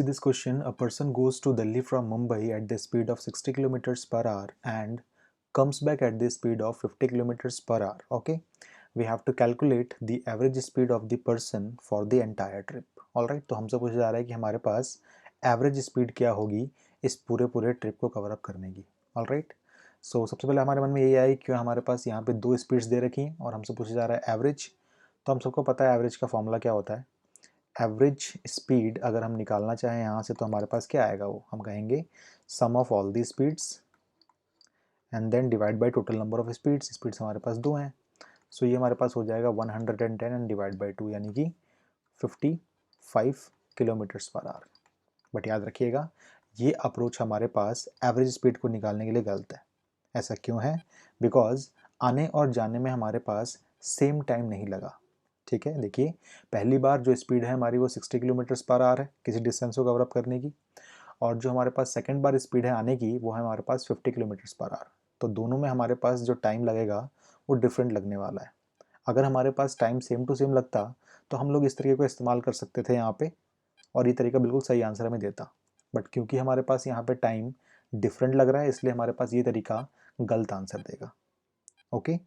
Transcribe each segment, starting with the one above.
This question, a person goes to Delhi from Mumbai at the speed of 60 kilometers per hour and comes back at the speed of 50 kilometers per hour. Okay, we have to calculate the average speed of the person for the entire trip. Alright, तो हमसे पूछा जा रहा है कि हमारे पास average speed क्या होगी इस पूरे ट्रिप को कवर अप करने की. ऑलराइट, सो सबसे पहले हमारे मन में यही आई कि हमारे पास यहाँ पे दो स्पीड्स दे रखी हैं और हमसे पूछा जा रहा है एवरेज. तो हम सबको पता है एवरेज का फॉर्मूला क्या होता है. एवरेज स्पीड अगर हम निकालना चाहें यहाँ से तो हमारे पास क्या आएगा, वो हम कहेंगे sum of all the speeds and then divide by total number of speeds. Speeds हमारे पास दो हैं, सो ये हमारे पास हो जाएगा 110 एंड डिवाइड बाय 2 यानी कि 55 किलोमीटर्स पर आवर. बट याद रखिएगा ये अप्रोच हमारे पास एवरेज स्पीड को निकालने के लिए गलत है. ऐसा क्यों है? बिकॉज आने और जाने में हमारे पास सेम टाइम नहीं लगा. ठीक है, देखिए पहली बार जो स्पीड है हमारी वो 60 किलोमीटर्स पर आवर है किसी डिस्टेंस को कवर अप करने की, और जो हमारे पास सेकंड बार स्पीड है आने की वो है हमारे पास 50 किलोमीटर्स पर आवर. तो दोनों में हमारे पास जो टाइम लगेगा वो डिफरेंट लगने वाला है. अगर हमारे पास टाइम सेम टू सेम लगता तो हम लोग इस तरीके को इस्तेमाल कर सकते थे यहाँ पे और ये तरीका बिल्कुल सही आंसर हमें देता. बट क्योंकि हमारे पास यहाँ पे टाइम डिफरेंट लग रहा है इसलिए हमारे पास ये तरीका गलत आंसर देगा. ओके,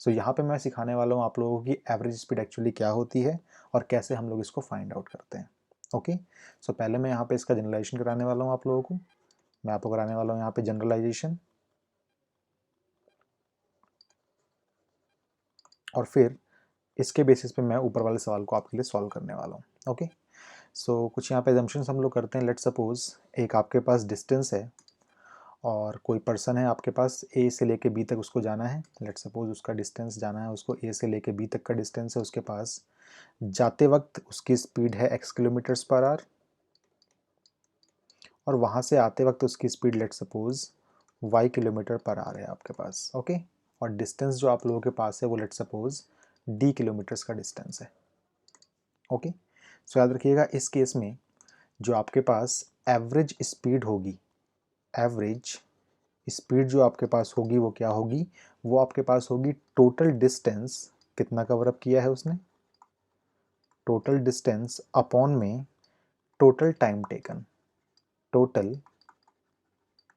सो यहाँ पे मैं सिखाने वाला हूँ आप लोगों की एवरेज स्पीड एक्चुअली क्या होती है और कैसे हम लोग इसको फाइंड आउट करते हैं. ओके, सो पहले मैं यहाँ पे इसका जनरलाइजेशन कराने वाला हूँ आप लोगों को. मैं आपको कराने वाला हूँ यहाँ पे जनरलाइजेशन और फिर इसके बेसिस पे मैं ऊपर वाले सवाल को आपके लिए सॉल्व करने वाला हूँ. ओके, सो कुछ यहाँ पे एजम्पशंस हम लोग करते हैं. लेट्स सपोज एक आपके पास डिस्टेंस है और कोई पर्सन है आपके पास ए से लेके बी तक उसको जाना है. लेट्स सपोज उसका डिस्टेंस जाना है उसको ए से लेके बी तक का डिस्टेंस है उसके पास. जाते वक्त उसकी स्पीड है x किलोमीटर्स पर आवर और वहाँ से आते वक्त उसकी speed let's suppose y kilometre per hour है आपके पास. ओके, और डिस्टेंस जो आप लोगों के पास है वो लेट्स सपोज d किलोमीटर्स का डिस्टेंस है. ओके, सो याद रखिएगा इस केस में जो आपके पास एवरेज स्पीड होगी, एवरेज स्पीड जो आपके पास होगी वो क्या होगी, वो आपके पास होगी टोटल डिस्टेंस कितना कवर अप किया है उसने, टोटल डिस्टेंस अपॉन में total time taken, total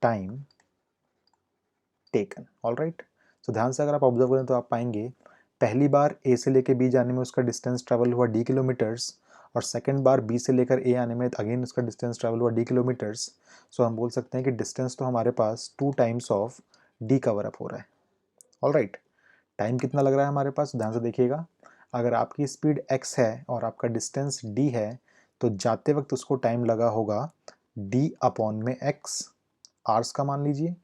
time taken. Alright, so ध्यान से अगर आप ऑब्जर्व करें तो आप पाएंगे पहली बार ए से लेकर बी जाने में उसका डिस्टेंस ट्रैवल हुआ d किलोमीटर्स और सेकंड बार बी से लेकर ए आने में अगेन उसका डिस्टेंस ट्रैवल हुआ d किलोमीटर्स. सो हम बोल सकते हैं कि डिस्टेंस तो हमारे पास 2 times of d cover up हो रहा है. ऑलराइट, टाइम कितना लग रहा है हमारे पास, ध्यान से देखिएगा. अगर आपकी स्पीड x है और आपका डिस्टेंस d है तो जाते वक्त उसको टाइम लगा होगा d अपॉन में x, आर्स का मान लीजिए,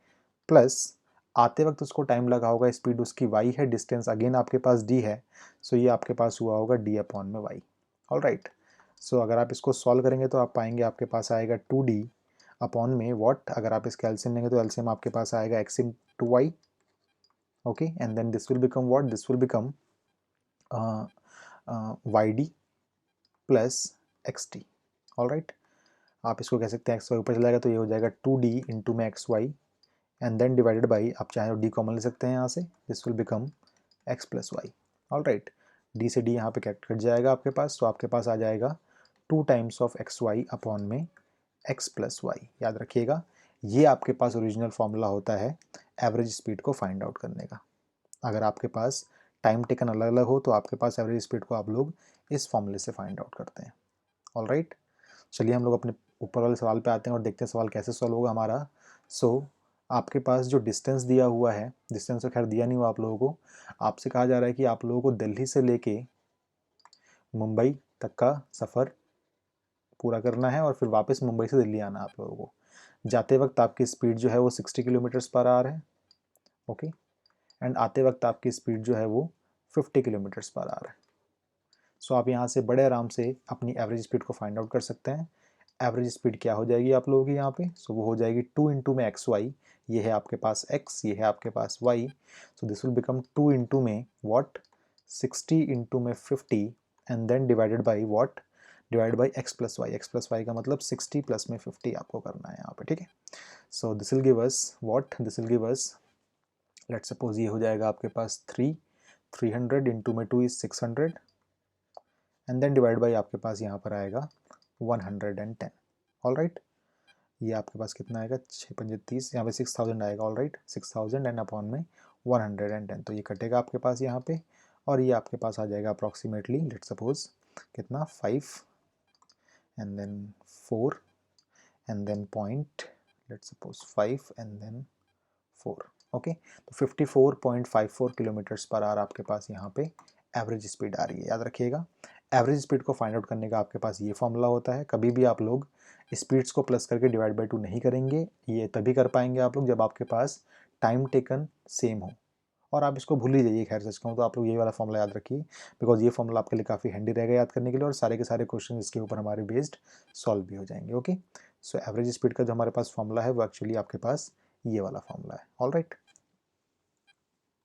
प्लस आते वक्त उसको टाइम लगा होगा, स्पीड उसकी y है, डिस्टेंस अगेन आपके पास d है, सो ये आपके पास हुआ होगा d अपॉन में y. ऑलराइट, सो अगर आप इसको सॉल्व करेंगे तो आप पाएंगे आपके पास आएगा 2d अपॉन में व्हाट, अगर आप इसका एलसीएम लेंगे तो एलसीएम आपके पास आएगा x into y. okay, and then this will become what, this will become yd plus xt. Alright, आप इसको कह सकते हैं एक्स वाई ऊपर चला जाएगा तो ये हो जाएगा 2d इंटू में X Y and then divided by, आप चाहे तो d कॉमन ले सकते हैं यहाँ से, this will become x plus Y. Alright, d से d यहाँ पे कट जाएगा आपके पास, तो आपके पास आ जाएगा 2 times of X Y upon में x प्लस वाई. याद रखिएगा ये आपके पास ओरिजिनल फॉर्मूला होता है एवरेज स्पीड को फाइंड आउट करने का. अगर आपके पास टाइम टेकन अलग अलग हो तो आपके पास एवरेज स्पीड को आप लोग इस फॉर्मूले से फाइंड आउट करते हैं. ऑलराइट, चलिए हम लोग अपने ऊपर वाले सवाल पे आते हैं और देखते हैं सवाल कैसे सॉल्व होगा हमारा. सो आपके पास जो डिस्टेंस दिया हुआ है, डिस्टेंस तो खैर दिया नहीं हुआ आप लोगों को, आपसे कहा जा रहा है कि आप लोगों को दिल्ली से लेके मुंबई तक का सफ़र पूरा करना है और फिर वापस मुंबई से दिल्ली आना है आप लोगों को. जाते वक्त आपकी स्पीड जो है वो 60 किलोमीटर्स पर आवर है. ओके, एंड आते वक्त आपकी स्पीड जो है वो 50 किलोमीटर्स पर आवर है. सो आप यहाँ से बड़े आराम से अपनी एवरेज स्पीड को फाइंड आउट कर सकते हैं. एवरेज स्पीड क्या हो जाएगी आप लोगों की यहाँ पे, सो वो हो जाएगी 2 इंटू में एक्स वाई, ये है आपके पास x, ये है आपके पास y, so this will become 2 into में व्हाट 60 इंटू में 50 and then divided by what, divide by x plus Y का मतलब 60 प्लस में 50 आपको करना है यहाँ पे. ठीक है, so this will give us what, this will give us let's suppose ये हो जाएगा आपके पास 300 इंटू में 2 is 600 and then divide by आपके पास यहाँ पर आएगा 110. All right. ये आपके पास कितना आएगा, 6×5 यहाँ पे 6000 आएगा, ऑल राइट। 6000 एंड अपॉन में 110, तो ये कटेगा आपके पास यहाँ पे, और ये आपके पास आ जाएगा अप्रॉक्सीमेटली, लेट सपोज कितना, 5 and then 4 and then point, let suppose 5 and then 4, okay. तो 54.54 किलोमीटर्स पर आवर आपके पास यहाँ पे एवरेज स्पीड आ रही है। याद रखिएगा, एवरेज स्पीड को फाइंड आउट करने का आपके पास ये फॉर्मूला होता है। कभी भी आप लोग स्पीड्स को प्लस करके डिवाइड बाई 2 नहीं करेंगे, ये तभी कर पाएंगे आप लोग जब आपके पास टाइम टेकन सेम हो, और आप इसको भूल ही जाइए। खैर सच कहूँ तो आप लोग ये वाला फॉर्मूला याद रखिए, बिकॉज ये फॉर्मूला आपके लिए काफ़ी हैंडी रहेगा याद करने के लिए, और सारे के सारे क्वेश्चन इसके ऊपर हमारे बेस्ड सॉल्व भी हो जाएंगे, ओके। सो एवरेज स्पीड का जो हमारे पास फॉर्मूला है वो एक्चुअली आपके पास ये वाला फॉर्मूला है, ऑल राइट।